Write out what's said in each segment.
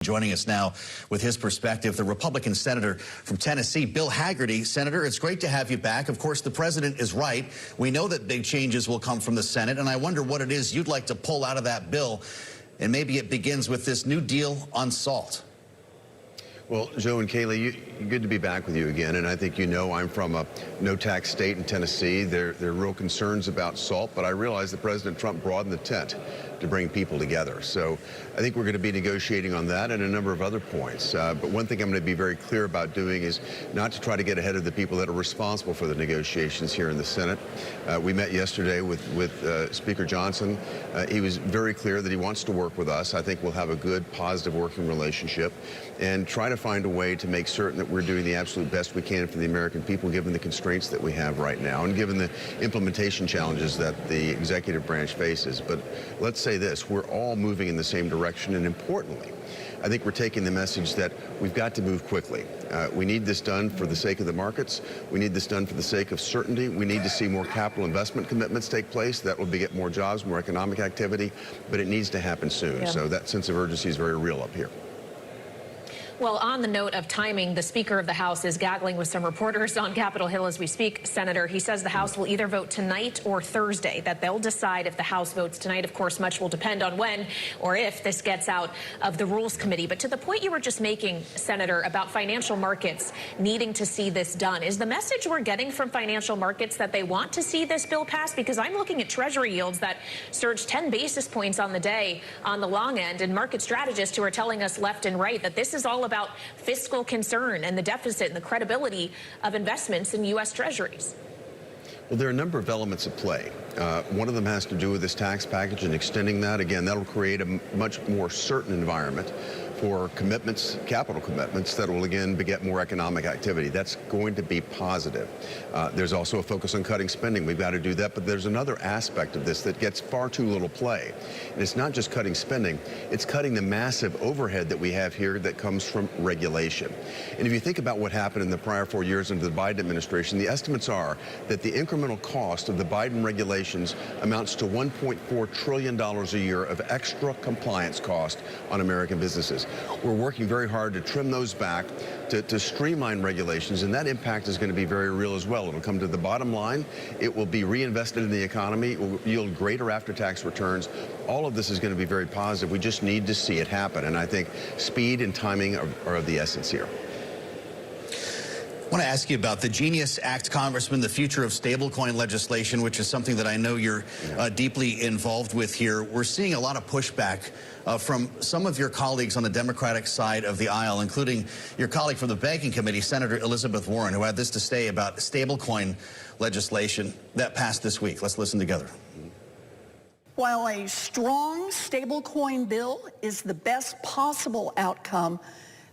Joining us now with his perspective, the Republican senator from Tennessee, Bill Hagerty. Senator, it's great to have you back. Of course, the president is right. We know that big changes will come from the Senate, and I wonder what it is you'd like to pull out of that bill. And maybe it begins with this new deal on salt. Well, Joe and Kaylee, good to be back with you again. And I think you know I'm from a no-tax state in Tennessee. There are real concerns about salt, but I realize that President Trump broadened the tent to bring people together. So I think we're going to be negotiating on that and a number of other points. But one thing I'm going to be very clear about doing is not to try to get ahead of the people that are responsible for the negotiations here in the Senate. We met yesterday with Speaker Johnson. He was very clear that he wants to work with us. I think we'll have a good, positive working relationship and try to find a way to make certain that we're doing the absolute best we can for the American people, given the constraints that we have right now and given the implementation challenges that the executive branch faces. But let's say this, we're all moving in the same direction, and importantly, I think we're taking the message that we've got to move quickly. We need this done for the sake of the markets. We need this done for the sake of certainty. We need to see more capital investment commitments take place. That will beget more jobs, more economic activity, but it needs to happen soon. So that sense of urgency is very real up here. Well, on the note of timing, the Speaker of the House is gaggling with some reporters on Capitol Hill as we speak, Senator. He says the House will either vote tonight or Thursday, that they'll decide if the House votes tonight. Of course, much will depend on when or if this gets out of the Rules Committee. But to the point you were just making, Senator, about financial markets needing to see this done, is the message we're getting from financial markets that they want to see this bill passed? Because I'm looking at Treasury yields that surged 10 basis points on the day on the long end, and market strategists who are telling us left and right that this is all about fiscal concern and the deficit and the credibility of investments in U.S. Treasuries. Well, there are a number of elements at play. One of them has to do with this tax package and extending that. Again, that'll create a much more certain environment for commitments, capital commitments, that will again beget more economic activity. That's going to be positive. There's also a focus on cutting spending. We've got to do that, but there's another aspect of this that gets far too little play. And it's not just cutting spending, it's cutting the massive overhead that we have here that comes from regulation. And if you think about what happened in the prior 4 years under the Biden administration, the estimates are that the incremental cost of the Biden regulations amounts to $1.4 trillion a year of extra compliance cost on American businesses. We're working very hard to trim those back, to streamline regulations, and that impact is going to be very real as well. It'll come to the bottom line. It will be reinvested in the economy. It will yield greater after-tax returns. All of this is going to be very positive. We just need to see it happen, and I think speed and timing are of the essence here. I want to ask you about the Genius Act, Congressman, the future of stablecoin legislation, which is something that I know you're deeply involved with here. We're seeing a lot of pushback from some of your colleagues on the Democratic side of the aisle, including your colleague from the Banking Committee, Senator Elizabeth Warren, who had this to say about stablecoin legislation that passed this week. Let's listen together. While a strong stablecoin bill is the best possible outcome,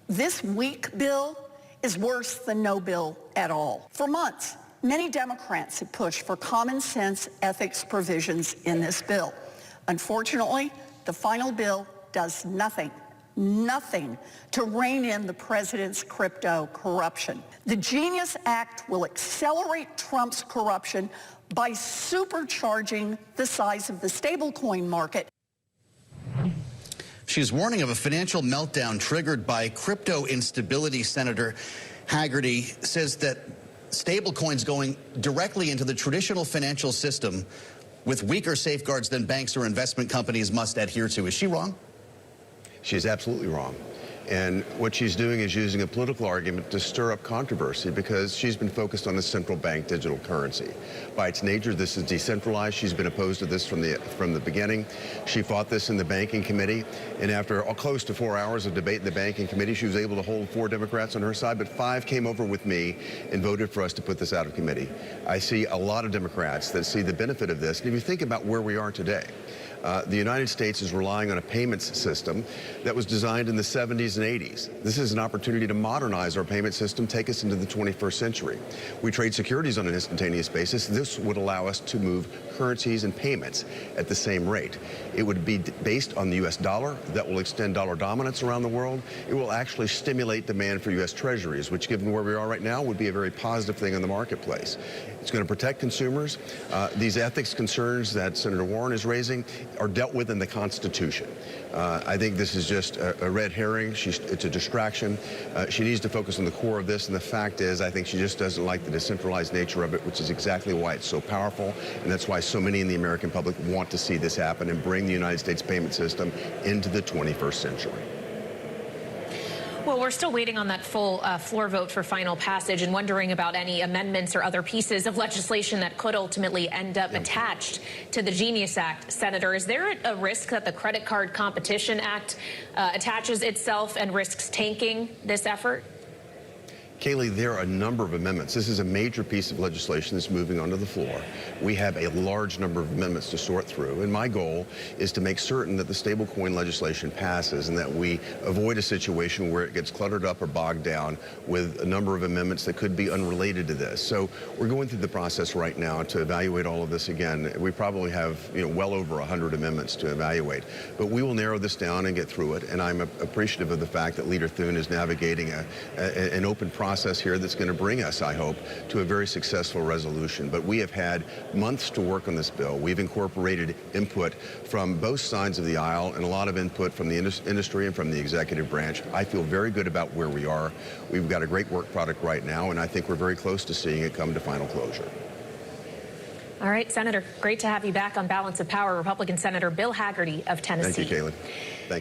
this weak bill is worse than no bill at all. For months, many Democrats have pushed for common sense ethics provisions in this bill. Unfortunately, the final bill does nothing to rein in the president's crypto corruption. The Genius Act will accelerate Trump's corruption by supercharging the size of the stablecoin market. She's warning of a financial meltdown triggered by crypto instability. Senator Hagerty says that stablecoins going directly into the traditional financial system with weaker safeguards than banks or investment companies must adhere to. Is she wrong? She's absolutely wrong. And what she's doing is using a political argument to stir up controversy because she's been focused on the central bank digital currency. By its nature, this is decentralized. She's been opposed to this from the beginning. She fought this in the Banking Committee, and after close to 4 hours of debate in the Banking Committee, she was able to hold 4 Democrats on her side, but 5 came over with me and voted for us to put this out of committee. I see a lot of Democrats that see the benefit of this. And if you think about where we are today, the United States is relying on a payments system that was designed in the 70s and 80s. This is an opportunity to modernize our payment system, take us into the 21st century. We trade securities on an instantaneous basis. This would allow us to move currencies and payments at the same rate. It would be based on the U.S. dollar. That will extend dollar dominance around the world. It will actually stimulate demand for U.S. treasuries, which, given where we are right now, would be a very positive thing in the marketplace. It's going to protect consumers. These ethics concerns that Senator Warren is raising are dealt with in the Constitution. I think this is just a red herring. It's a distraction. She needs to focus on the core of this, and the fact is, I think she just doesn't like the decentralized nature of it, which is exactly why it's so powerful, and that's why so many in the American public want to see this happen and bring the United States payment system into the 21st century. Well, we're still waiting on that full floor vote for final passage and wondering about any amendments or other pieces of legislation that could ultimately end up attached to the Genius Act. Senator, is there a risk that the Credit Card Competition Act attaches itself and risks tanking this effort? Kayleigh, there are a number of amendments. This is a major piece of legislation that's moving onto the floor. We have a large number of amendments to sort through, and my goal is to make certain that the stablecoin legislation passes and that we avoid a situation where it gets cluttered up or bogged down with a number of amendments that could be unrelated to this. So we're going through the process right now to evaluate all of this again. We probably have well over 100 amendments to evaluate, but we will narrow this down and get through it, and I'm appreciative of the fact that Leader Thune is navigating an open process here that's going to bring us, I hope, to a very successful resolution. But we have had months to work on this bill. We've incorporated input from both sides of the aisle and a lot of input from the industry and from the executive branch. I feel very good about where we are. We've got a great work product right now, and I think we're very close to seeing it come to final closure. All right, Senator, great to have you back on Balance of Power. Republican Senator Bill Hagerty of Tennessee. Thank you, Kayleigh. Thank you.